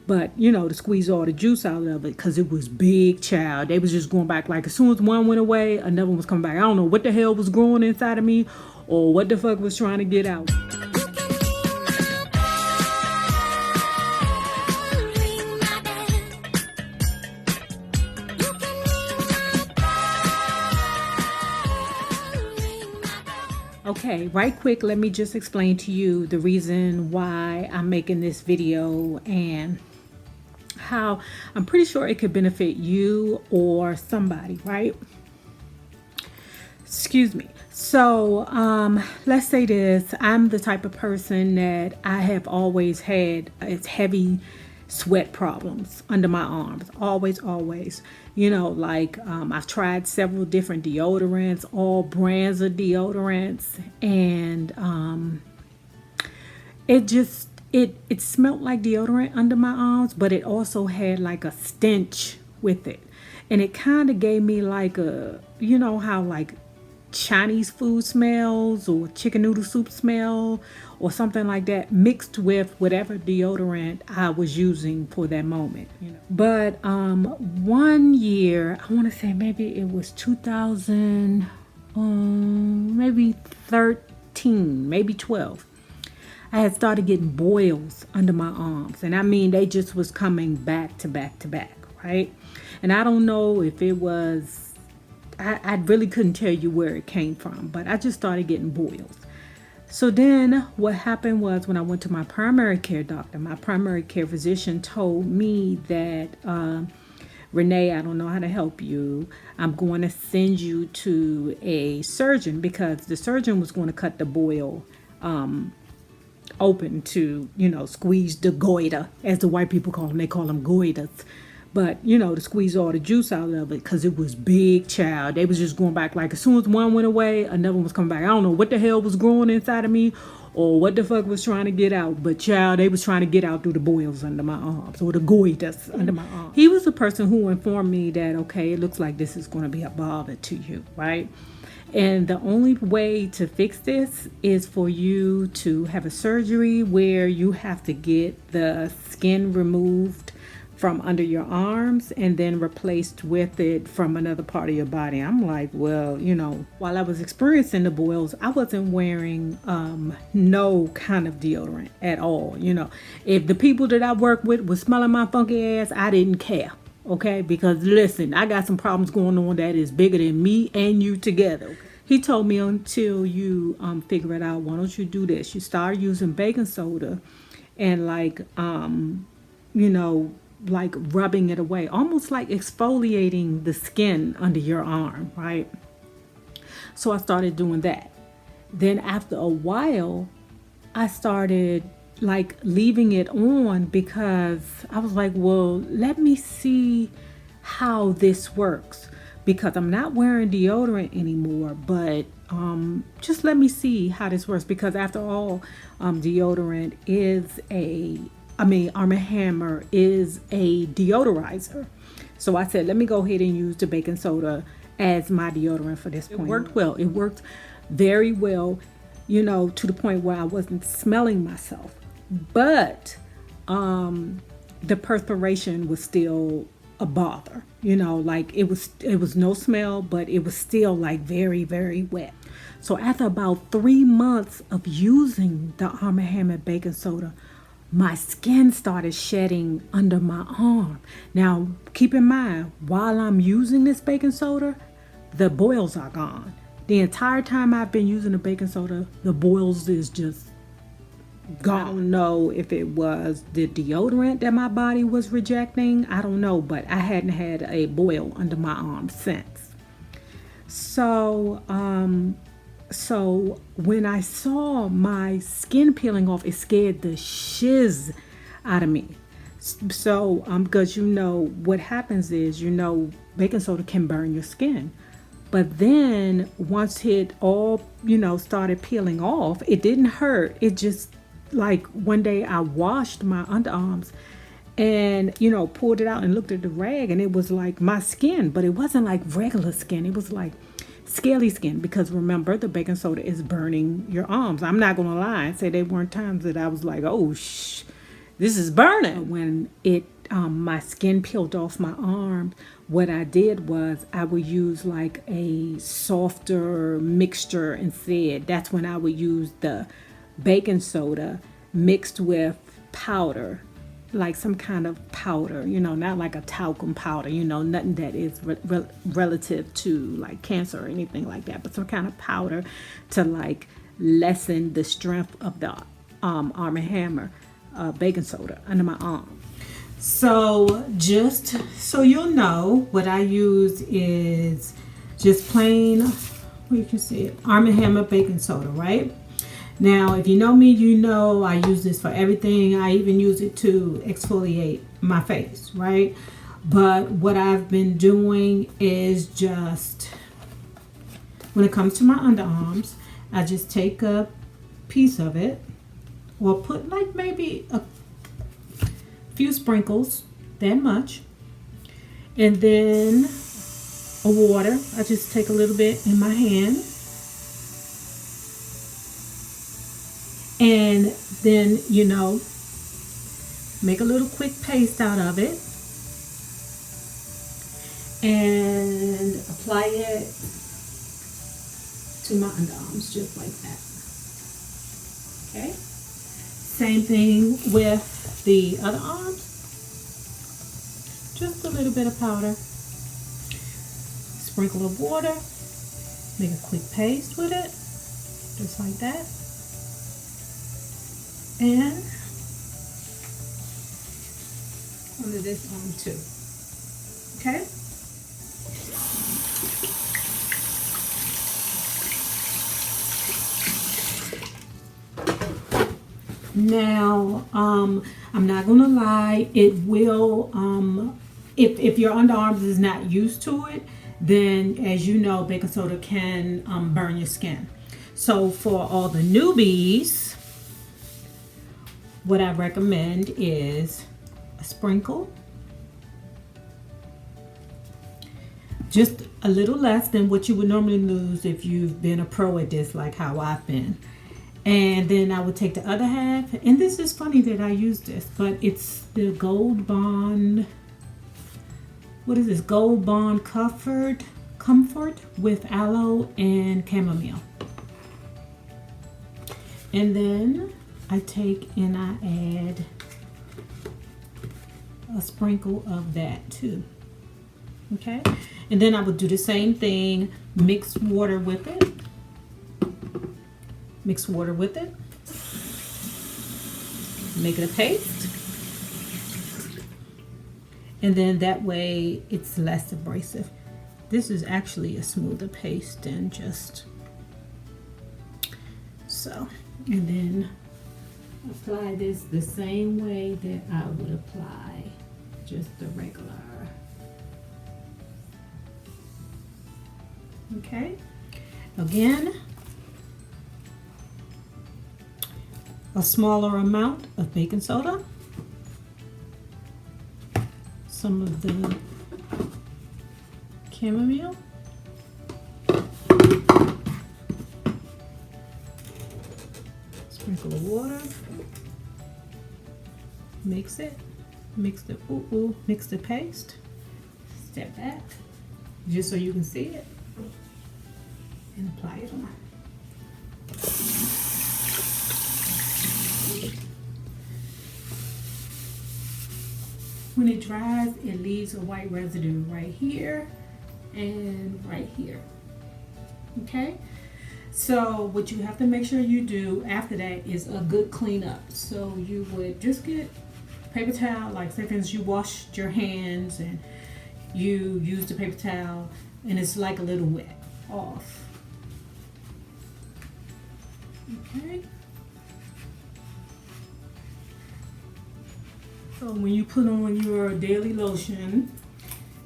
But, you know, to squeeze all the juice out of it because it was big, child. They was just going back. Like, as soon as one went away, another one was coming back. I don't know what the hell was growing inside of me or what the fuck was trying to get out. Okay, right quick, let me just explain to you the reason why I'm making this video and how I'm pretty sure it could benefit you or somebody, right? Excuse me. So, let's say this. I'm the type of person that I have always had heavy sweat problems under my arms. Always. You know, like I've tried several different deodorants, all brands of deodorants, and it smelled like deodorant under my arms, but it also had like a stench with it. And it kind of gave me like a, you know how like Chinese food smells or chicken noodle soup smell or something like that, mixed with whatever deodorant I was using for that moment, you know. But 1 year, I want to say maybe it was 2000, maybe 13, maybe 12. I had started getting boils under my arms, and I mean they just was coming back to back to back, right? And I don't know if it was, I really couldn't tell you where it came from, but I just started getting boils. So then what happened was when I went to my primary care doctor, my primary care physician told me that, Renee, I don't know how to help you. I'm going to send you to a surgeon because the surgeon was going to cut the boil open to, you know, squeeze the goiter, as the white people call them. They call them goiters. But, you know, to squeeze all the juice out of it because it was big, child. They was just going back. Like, as soon as one went away, another one was coming back. I don't know what the hell was growing inside of me or what the fuck was trying to get out. But, child, they was trying to get out through the boils under my arms or the goiters under my arms. He was the person who informed me that, okay, it looks like this is going to be a bother to you, right? And the only way to fix this is for you to have a surgery where you have to get the skin removed from under your arms and then replaced with it from another part of your body. I'm like, well, you know, while I was experiencing the boils, I wasn't wearing no kind of deodorant at all. You know, if the people that I work with was smelling my funky ass, I didn't care. Okay, because listen, I got some problems going on that is bigger than me and you together. He told me until you figure it out, why don't you do this? You start using baking soda and like, you know, like rubbing it away, almost like exfoliating the skin under your arm, right? So I started doing that. Then after a while, I started like leaving it on because I was like, well, let me see how this works because I'm not wearing deodorant anymore, but just let me see how this works because after all, deodorant is Arm & Hammer is a deodorizer. So I said, let me go ahead and use the baking soda as my deodorant for this point. It worked well. It worked very well, you know, to the point where I wasn't smelling myself. But the perspiration was still a bother, you know, like it was no smell, but it was still like very, very wet. So after about 3 months of using the Arm & Hammer baking soda, my skin started shedding under my arm. Now, keep in mind, while I'm using this baking soda, the boils are gone. The entire time I've been using the baking soda, the boils is just gone. I don't know if it was the deodorant that my body was rejecting. I don't know, but I hadn't had a boil under my arm since. So when I saw my skin peeling off, it scared the shiz out of me. So because you know what happens is, you know, baking soda can burn your skin. But then once it all, you know, started peeling off, it didn't hurt. It just like one day I washed my underarms and, you know, pulled it out and looked at the rag and it was like my skin, but it wasn't like regular skin. It was like scaly skin because remember the baking soda is burning your arms. I'm not going to lie and say there weren't times that I was like, oh, this is burning. When it my skin peeled off my arm, what I did was I would use like a softer mixture instead. That's when I would use the baking soda mixed with powder, like some kind of powder, you know, not like a talcum powder, you know, nothing that is relative to like cancer or anything like that, but some kind of powder to like lessen the strength of the Arm & Hammer baking soda under my arm. So just so you'll know, what I use is just plain, well, you can see it, Arm & Hammer baking soda, right? Now, if you know me, you know I use this for everything. I even use it to exfoliate my face, right? But what I've been doing is just, when it comes to my underarms, I just take a piece of it, or put like maybe a few sprinkles, that much, and then a water. I just take a little bit in my hand, and then, you know, make a little quick paste out of it and apply it to my underarms just like that. Okay, same thing with the other arms. Just a little bit of powder, sprinkle of water, make a quick paste with it, just like that, and under this arm too. Okay. Now, I'm not gonna lie, it will, if your underarms is not used to it, then as you know, baking soda can burn your skin. So for all the newbies, what I recommend is a sprinkle, just a little less than what you would normally lose if you've been a pro at this, like how I've been. And then I would take the other half, and this is funny that I use this, but it's the Gold Bond, what is this? Gold Bond Comfort with aloe and chamomile. And then I take and I add a sprinkle of that too. Okay, and then I would do the same thing, mix water with it. Mix water with it, make it a paste, and then that way it's less abrasive. This is actually a smoother paste than just so. And then apply this the same way that I would apply just the regular. Okay, again, a smaller amount of baking soda, some of the chamomile, sprinkle of water, mix it, mix the paste, step back just so you can see it, and apply it on. When it dries, it leaves a white residue right here and right here. Okay, so what you have to make sure you do after that is a good cleanup. So you would just get paper towel, like say for instance you washed your hands and you use the paper towel and it's like a little wet off. Okay. So when you put on your daily lotion,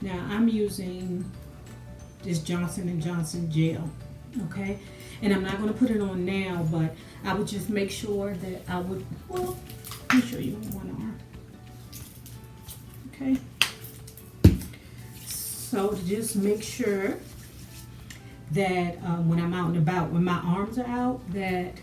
now I'm using this Johnson & Johnson gel, okay? And I'm not going to put it on now, but I would just make sure that I would, well, let me show you on one arm. Okay? So to just make sure that when I'm out and about, when my arms are out, that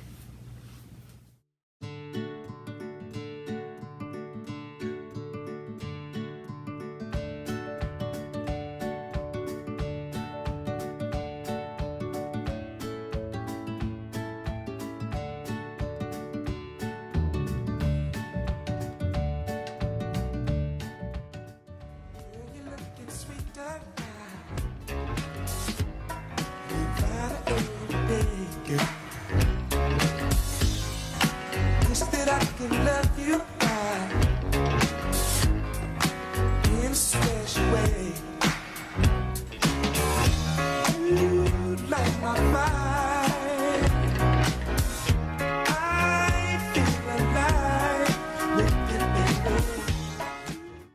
Wish that I could love you